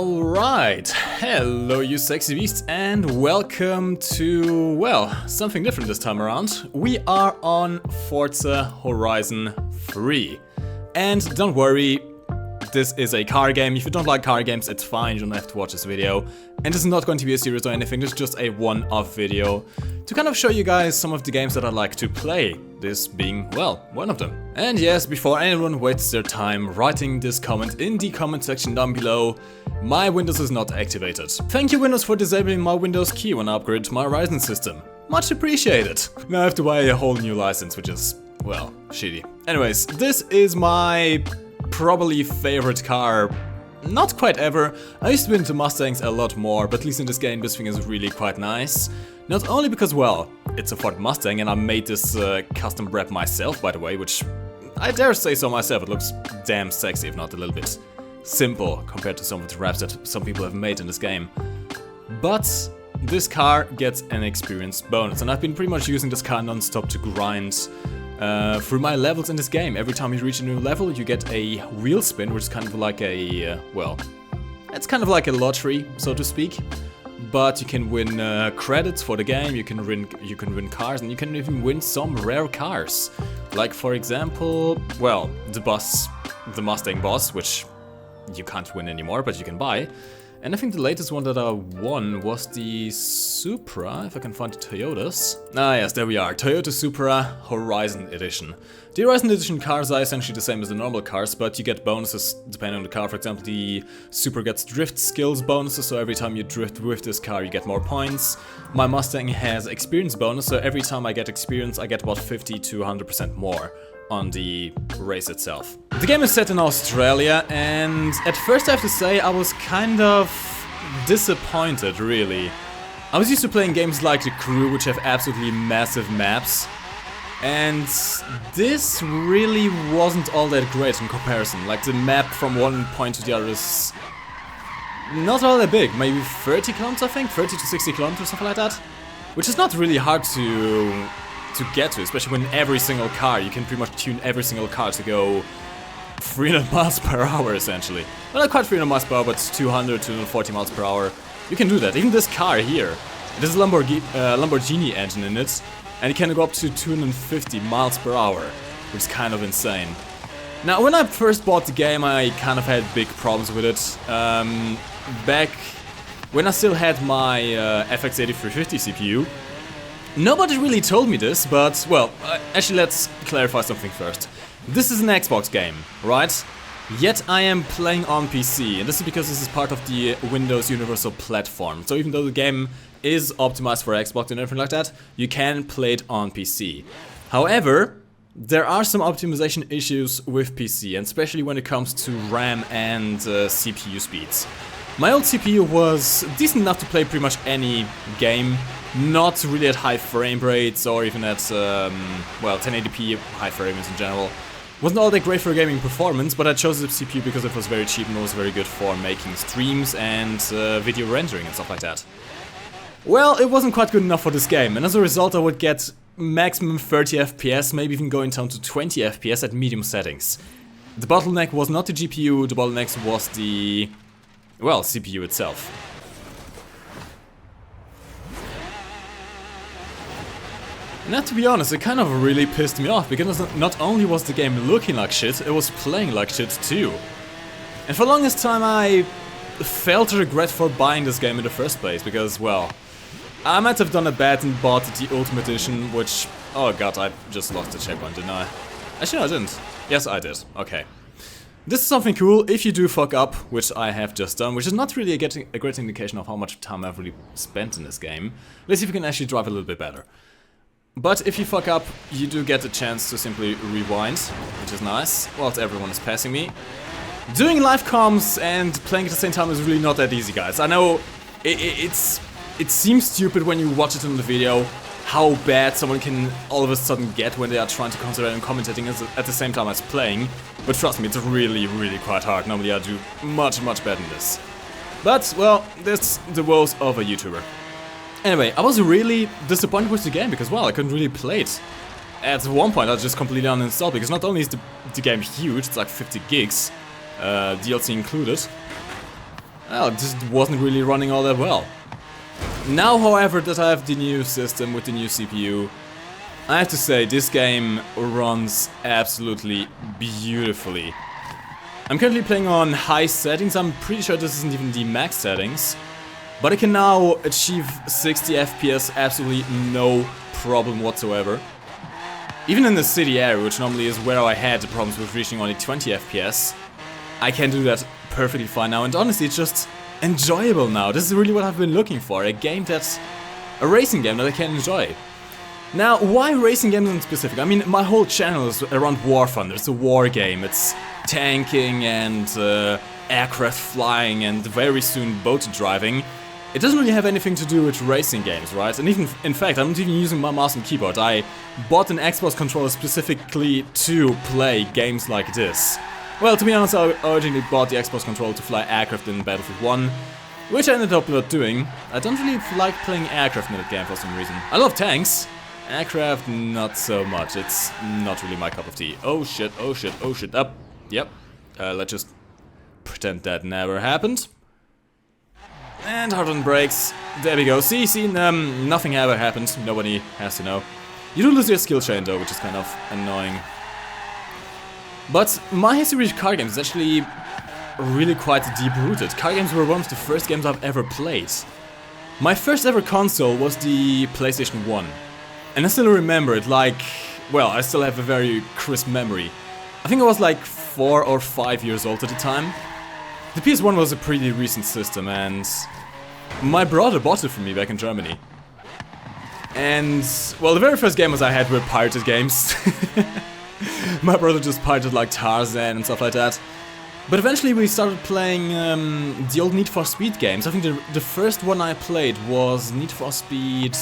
Alright, hello you sexy beasts and welcome to, well, something different this time around. We are on Forza Horizon 3. And don't worry, this is a car game. If you don't like car games, it's fine, you don't have to watch this video. And this is not going to be a series or anything, this is just a one-off video to kind of show you guys some of the games that I like to play, this being, well, one of them. And yes, before anyone wastes their time writing this comment in the comment section down below, my Windows is not activated. Thank you Windows for disabling my Windows key when I upgrade to my Ryzen system. Much appreciated. Now I have to buy a whole new license, which is, well, shitty. Anyways, this is my probably favorite car, not quite ever. I used to be into Mustangs a lot more, but at least in this game this thing is really quite nice. Not only because, well, it's a Ford Mustang and I made this custom wrap myself, by the way, which I dare say so myself, it looks damn sexy, if not a little bit simple compared to some of the wraps that some people have made in this game. But this car gets an experience bonus, and I've been pretty much using this car non-stop to grind through my levels in this game. Every time you reach a new level, you get a wheel spin, which is kind of like a, well, it's kind of like a lottery, so to speak. But you can win credits for the game, you can win cars, and you can even win some rare cars. Like, for example, well, the Mustang boss, which you can't win anymore, but you can buy. And I think the latest one that I won was the Supra, if I can find the Toyotas. Ah yes, there we are, Toyota Supra Horizon Edition. The Horizon Edition cars are essentially the same as the normal cars, but you get bonuses depending on the car. For example, the Supra gets drift skills bonuses, so every time you drift with this car you get more points. My Mustang has experience bonus, so every time I get experience I get about 50 to 100% more on the race itself. The game is set in Australia, and at first I have to say I was kind of disappointed, really. I was used to playing games like The Crew, which have absolutely massive maps, and this really wasn't all that great in comparison. Like, the map from one point to the other is not all that big, maybe 30 kilometers I think, 30 to 60 kilometers, something like that. Which is not really hard to get to, especially when every single car, you can pretty much tune every single car to go 300 miles per hour essentially. Well, not quite 300 miles per hour, but 200, 240 miles per hour. You can do that. Even this car here, there's a Lamborghini engine in it, and it can go up to 250 miles per hour, which is kind of insane. Now, when I first bought the game, I kind of had big problems with it. Back when I still had my FX 8350 CPU, nobody really told me this, but, well, actually let's clarify something first. This is an Xbox game, right? Yet I am playing on PC, and this is because this is part of the Windows Universal Platform. So even though the game is optimized for Xbox and everything like that, you can play it on PC. However, there are some optimization issues with PC, and especially when it comes to RAM and CPU speeds. My old CPU was decent enough to play pretty much any game, not really at high frame rates or even at, well, 1080p high frame rates in general. Wasn't all that great for gaming performance, but I chose the CPU because it was very cheap and was very good for making streams and video rendering and stuff like that. Well, it wasn't quite good enough for this game, and as a result I would get maximum 30 FPS, maybe even going down to 20 FPS at medium settings. The bottleneck was not the GPU, the bottleneck was the, well, CPU itself. Now, to be honest, it kind of really pissed me off, because not only was the game looking like shit, it was playing like shit too. And for the longest time I felt regret for buying this game in the first place, because, well, I might have done it bad and bought the Ultimate Edition, which, oh god, I just lost the checkpoint, didn't I? Actually no, I didn't. Yes, I did. Okay. This is something cool if you do fuck up, which I have just done, which is not really a great indication of how much time I've really spent in this game. Let's see if we can actually drive a little bit better. But if you fuck up, you do get a chance to simply rewind, which is nice, whilst everyone is passing me. Doing live comms and playing at the same time is really not that easy, guys. I know it seems stupid when you watch it in the video, how bad someone can all of a sudden get when they are trying to concentrate on commentating at the same time as playing. But trust me, it's really, really quite hard. Normally I do much, much better than this. But, well, that's the woes of a YouTuber. Anyway, I was really disappointed with the game because, well, I couldn't really play it. At one point I just completely uninstalled, because not only is the game huge, it's like 50 gigs, DLC included. well, it just wasn't really running all that well. Now, however, that I have the new system with the new CPU, I have to say this game runs absolutely beautifully. I'm currently playing on high settings. I'm pretty sure this isn't even the max settings, but I can now achieve 60 FPS absolutely no problem whatsoever. Even in the city area, which normally is where I had the problems with reaching only 20 FPS, I can do that perfectly fine now, and honestly it's just enjoyable now. This is really what I've been looking for, a racing game that I can enjoy. Now, why racing games in specific? I mean, my whole channel is around War Thunder. It's a war game. It's tanking and aircraft flying and very soon boat driving. It doesn't really have anything to do with racing games, right? And even, in fact, I'm not even using my mouse and keyboard. I bought an Xbox controller specifically to play games like this. Well, to be honest, I originally bought the Xbox controller to fly aircraft in Battlefield 1, which I ended up not doing. I don't really like playing aircraft in that game for some reason. I love tanks. Aircraft, not so much. It's not really my cup of tea. Oh shit, oh shit, oh shit. Up. Yep. Let's just pretend that never happened. And hard on brakes. There we go. See, nothing ever happened. Nobody has to know. You do lose your skill chain though, which is kind of annoying. But my history with car games is actually really quite deep-rooted. Car games were one of the first games I've ever played. My first ever console was the PlayStation 1. And I still remember it like, well, I still have a very crisp memory. I think I was like 4 or 5 years old at the time. The PS1 was a pretty recent system and my brother bought it for me back in Germany. And, well, the very first games I had were pirated games. My brother just pirated like Tarzan and stuff like that. But eventually we started playing the old Need for Speed games. I think the first one I played was Need for Speed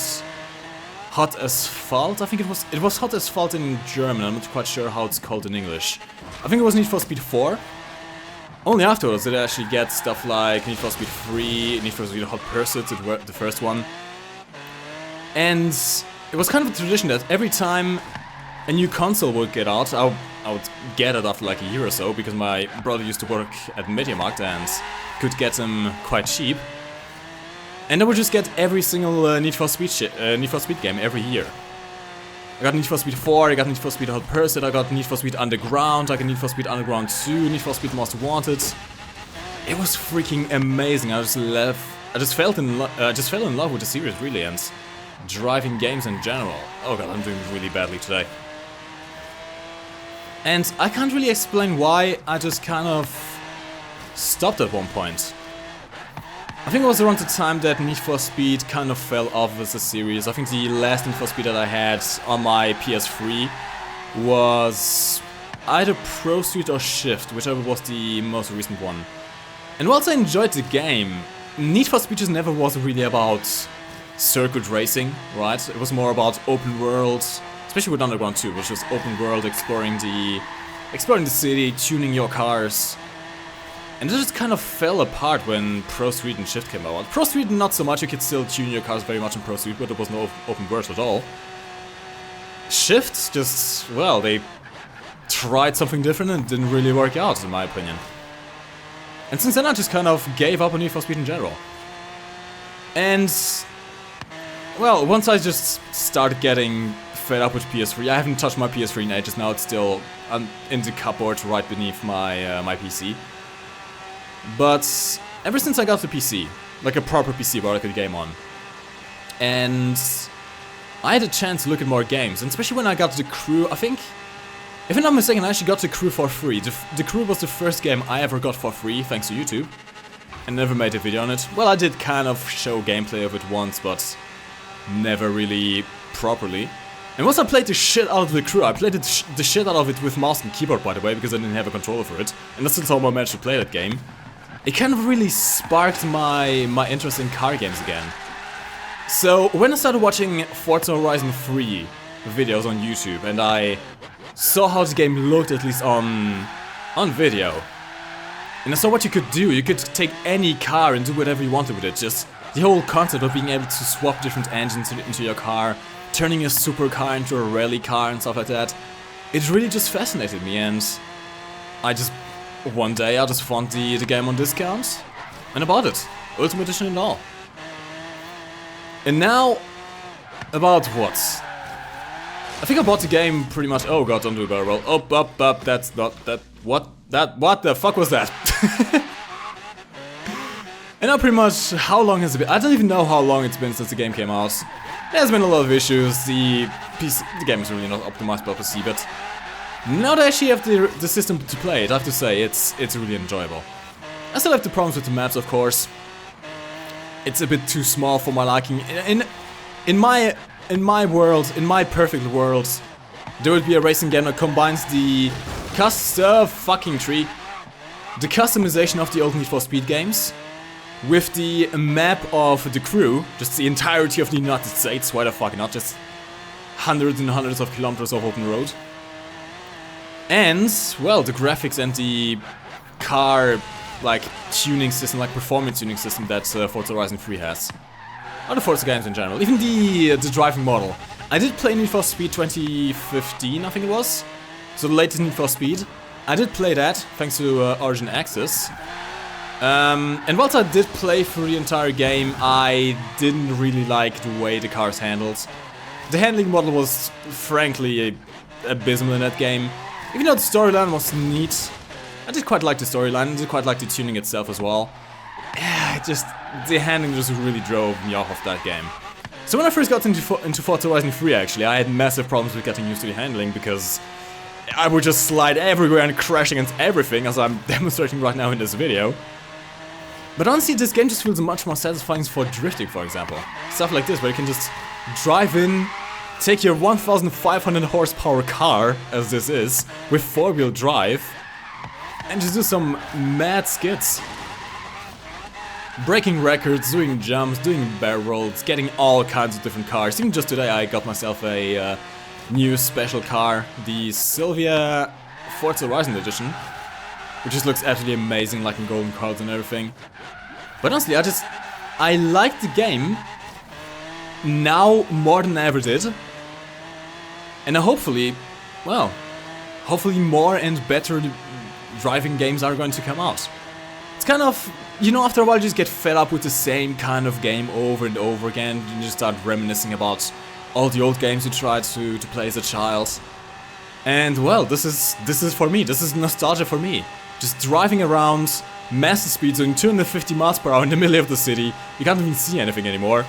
Hot Asphalt. I think it was Hot Asphalt in German. I'm not quite sure how it's called in English. I think it was Need for Speed 4. Only afterwards did I actually get stuff like Need for Speed 3, Need for Speed Hot Pursuit, the first one. And it was kind of a tradition that every time a new console would get out, I would get it after like a year or so, because my brother used to work at MediaMarkt and could get them quite cheap. And I would just get every single Need for Speed game every year. I got Need for Speed 4, I got Need for Speed Hot Pursuit, I got Need for Speed Underground, I got Need for Speed Underground 2, Need for Speed Most Wanted. It was freaking amazing. I just fell in love with the series really, and driving games in general. Oh god, I'm doing really badly today. And I can't really explain why, I just kind of stopped at one point. I think it was around the time that Need for Speed kind of fell off as a series. I think the last Need for Speed that I had on my PS3 was either Pro Street or Shift, whichever was the most recent one. And whilst I enjoyed the game, Need for Speed just never was really about circuit racing, right? It was more about open world, especially with Underground 2, which was open world, exploring the city, tuning your cars. And it just kind of fell apart when Pro Street and Shift came out. Pro Street not so much, you could still tune your cars very much in Pro Street, but there was no open world at all. Shift just, well, they tried something different and it didn't really work out, in my opinion. And since then I just kind of gave up on Need for Speed in general. And, well, once I just started getting fed up with PS3, I haven't touched my PS3 in ages now, it's still in the cupboard right beneath my, my PC. But ever since I got the PC, like a proper PC where I could game on, and I had a chance to look at more games, and especially when I got The Crew, I think, if I'm not mistaken, I actually got The Crew for free. The Crew was the first game I ever got for free, thanks to YouTube, and never made a video on it. Well, I did kind of show gameplay of it once, but never really properly. And once I played the shit out of The Crew, I played the shit out of it with mouse and keyboard, by the way, because I didn't have a controller for it, and that's still how I managed to play that game. It kind of really sparked my interest in car games again. So when I started watching Forza Horizon 3 videos on YouTube and I saw how the game looked, at least on video, and I saw what you could do, you could take any car and do whatever you wanted with it. Just the whole concept of being able to swap different engines into your car, turning a supercar into a rally car and stuff like that. It really just fascinated me, and one day I just found the game on discount, And I bought it. Ultimate Edition and all. And now, about what? I think I bought the game pretty much. Oh god, don't do a barrel roll. Up, that's not that. What the fuck was that? And now pretty much, how long has it been? I don't even know how long it's been since the game came out. There's been a lot of issues. The game is really not optimized by PC, but now that I actually have the system to play it, I have to say it's really enjoyable. I still have the problems with the maps, of course. It's a bit too small for my liking. In my world, in my perfect world, there would be a racing game that combines the customization of the old Need for Speed games with the map of the crew, just the entirety of the United States, why the fuck not, just hundreds and hundreds of kilometers of open road. And, well, the graphics and the car, like, tuning system, like performance tuning system that Forza Horizon 3 has. Or the Forza games in general, even the driving model. I did play Need for Speed 2015, I think it was, so the latest Need for Speed. I did play that, thanks to Origin Access. And whilst I did play through the entire game, I didn't really like the way the cars handled. The handling model was frankly abysmal in that game. Even though the storyline was neat, I did quite like the storyline, I did quite like the tuning itself as well. Yeah, the handling just really drove me off of that game. So when I first got into Forza Horizon 3 actually, I had massive problems with getting used to the handling because I would just slide everywhere and crash against everything, as I'm demonstrating right now in this video. But honestly, this game just feels much more satisfying for drifting, for example. Stuff like this, where you can just drive in, take your 1500 horsepower car, as this is, with 4-wheel drive, and just do some mad skits. Breaking records, doing jumps, doing barrel rolls, getting all kinds of different cars. Even just today I got myself a new special car, the Silvia Forza Horizon Edition, which just looks absolutely amazing, like in golden clouds and everything. But honestly, I like the game now more than I ever did. And hopefully more and better driving games are going to come out. It's kind of, you know, after a while you just get fed up with the same kind of game over and over again. You just start reminiscing about all the old games you tried to play as a child. And well, this is for me, this is nostalgia for me. Just driving around, massive speed, doing 250 miles per hour in the middle of the city. You can't even see anything anymore.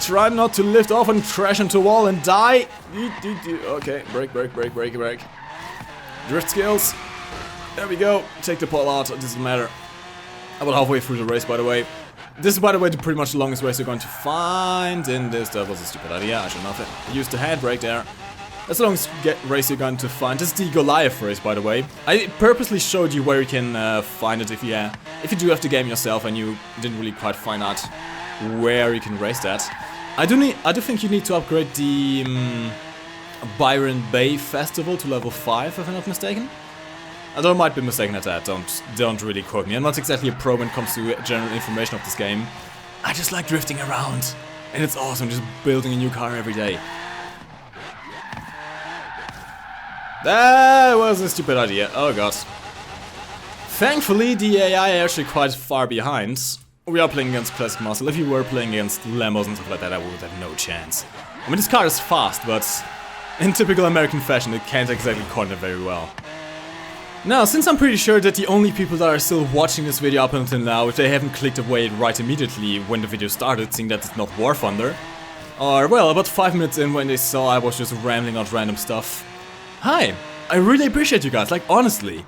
Try not to lift off and crash into a wall and die. Okay, brake. Drift skills. There we go. Take the pole out, it doesn't matter. About halfway through the race, by the way. This is, by the way, the pretty much the longest race you're going to find in this. That was a stupid idea, I should not have used the handbrake there. That's the longest race you're going to find. This is the Goliath race, by the way. I purposely showed you where you can find it if you do have the game yourself and you didn't really quite find out where you can race that. I do think you need to upgrade the Byron Bay Festival to level 5, if I'm not mistaken. Although I might be mistaken at that, don't really quote me. I'm not exactly a pro when it comes to general information of this game. I just like drifting around, and it's awesome just building a new car every day. That was a stupid idea, oh god. Thankfully, the AI are actually quite far behind. We are playing against classic muscle. If you were playing against Lambos and stuff like that, I would have no chance. I mean, this car is fast, but in typical American fashion, it can't exactly corner very well. Now, since I'm pretty sure that the only people that are still watching this video up until now, if they haven't clicked away right immediately when the video started, seeing that it's not War Thunder, or, well, about 5 minutes in when they saw I was just rambling out random stuff. Hi! I really appreciate you guys, like, honestly.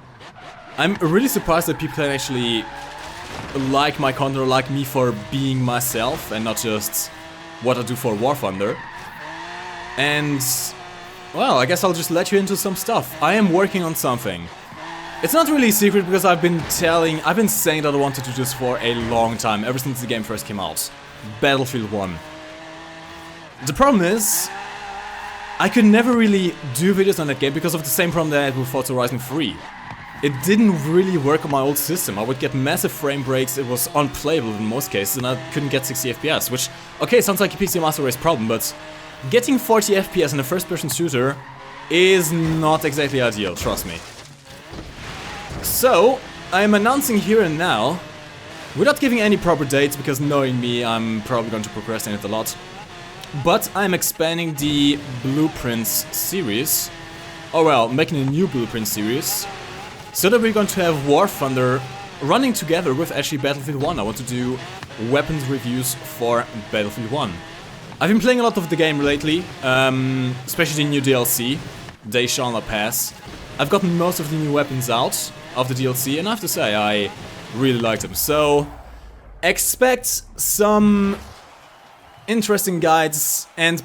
I'm really surprised that people can actually like my content or like me for being myself and not just what I do for War Thunder. And, well, I guess I'll just let you into some stuff. I am working on something. It's not really a secret because I've been saying that I wanted to do this for a long time, ever since the game first came out. Battlefield 1. The problem is, I could never really do videos on that game because of the same problem that I had with Forza Horizon 3. It didn't really work on my old system. I would get massive frame breaks, it was unplayable in most cases, and I couldn't get 60 FPS, which, okay, sounds like a PC Master Race problem, but getting 40 FPS in a first-person shooter is not exactly ideal, trust me. So, I am announcing here and now without giving any proper dates, because knowing me, I'm probably going to procrastinate a lot. But I'm expanding the Blueprints series, or well, making a new Blueprint series, so that we're going to have War Thunder running together with actually Battlefield 1. I want to do weapons reviews for Battlefield 1. I've been playing a lot of the game lately, especially the new DLC, They Shall Not Pass. I've gotten most of the new weapons out of the DLC, and I have to say, I really like them. So, expect some interesting guides, and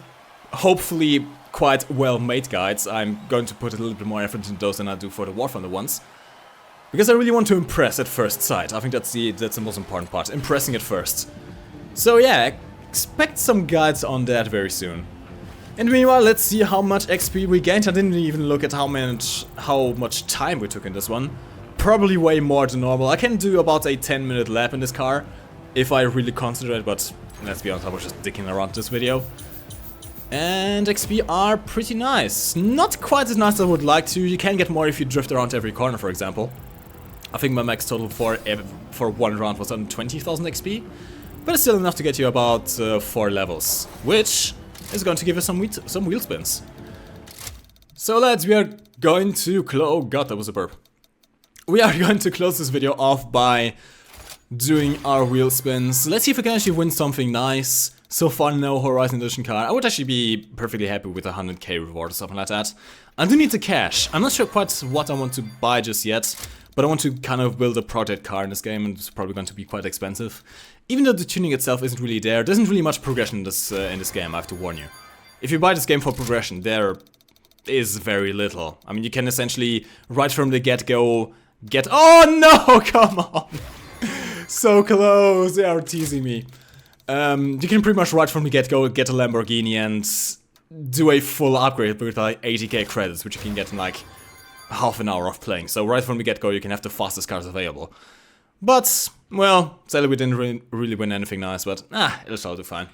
hopefully quite well-made guides. I'm going to put a little bit more effort into those than I do for the War Thunder ones. Because I really want to impress at first sight. I think that's the most important part, impressing at first. So yeah, expect some guides on that very soon. And meanwhile, let's see how much XP we gained. I didn't even look at how much time we took in this one. Probably way more than normal. I can do about a 10-minute lap in this car, if I really concentrate, but let's be honest, I was just dicking around this video. And XP are pretty nice. Not quite as nice as I would like to. You can get more if you drift around every corner, for example. I think my max total for one round was on 20,000 XP. But it's still enough to get you about 4 levels, which is going to give us some wheel spins. So lads, we are going to oh god, that was a burp. We are going to close this video off by doing our wheel spins. Let's see if we can actually win something nice. So far, no Horizon Edition car. I would actually be perfectly happy with a 100k reward or something like that. I do need the cash. I'm not sure quite what I want to buy just yet, but I want to kind of build a project car in this game, and it's probably going to be quite expensive. Even though the tuning itself isn't really there isn't really much progression in this game, I have to warn you. If you buy this game for progression, there is very little. I mean, you can essentially, right from the get-go, oh no, come on! So close, they are teasing me. You can pretty much right from the get-go get a Lamborghini and do a full upgrade with like 80k credits, which you can get in like half an hour of playing. So right from the get-go you can have the fastest cars available. But, well, sadly we didn't really win anything nice, but it'll all do fine.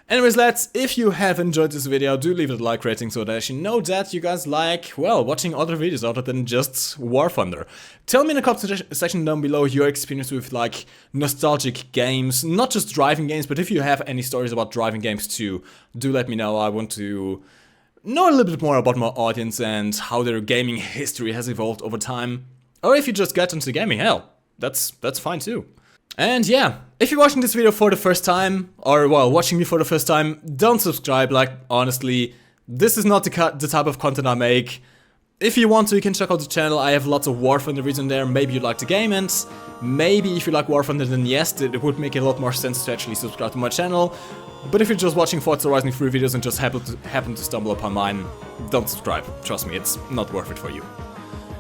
Anyways lads, if you have enjoyed this video, do leave it a like rating so that I actually know that you guys like, well, watching other videos other than just War Thunder. Tell me in the comment section down below your experience with like nostalgic games, not just driving games, but if you have any stories about driving games too, do let me know. I want to know a little bit more about my audience and how their gaming history has evolved over time. Or if you just get into gaming, hell, that's fine too. And yeah, if you're watching this video for the first time, or well, watching me for the first time, don't subscribe. Like, honestly, this is not the type of content I make. If you want to, you can check out the channel. I have lots of War Thunder videos in there. Maybe you like the game, and maybe if you like War Thunder, then yes, it would make a lot more sense to actually subscribe to my channel. But if you're just watching Forza Horizon 3 videos and just happen to stumble upon mine, don't subscribe. Trust me, it's not worth it for you.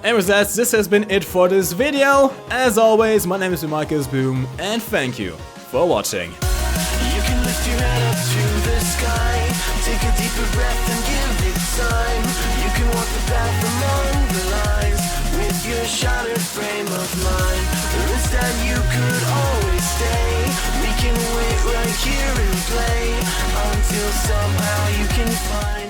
Anyways, this has been it for this video. As always, my name is MikeGoesBoom, and thank you for watching. You can lift your head up to the sky, take a deeper breath and give it time. You can walk the path among the lines with your shattered frame of mind. Or instead you could always stay. We can wait right here and play until somehow you can find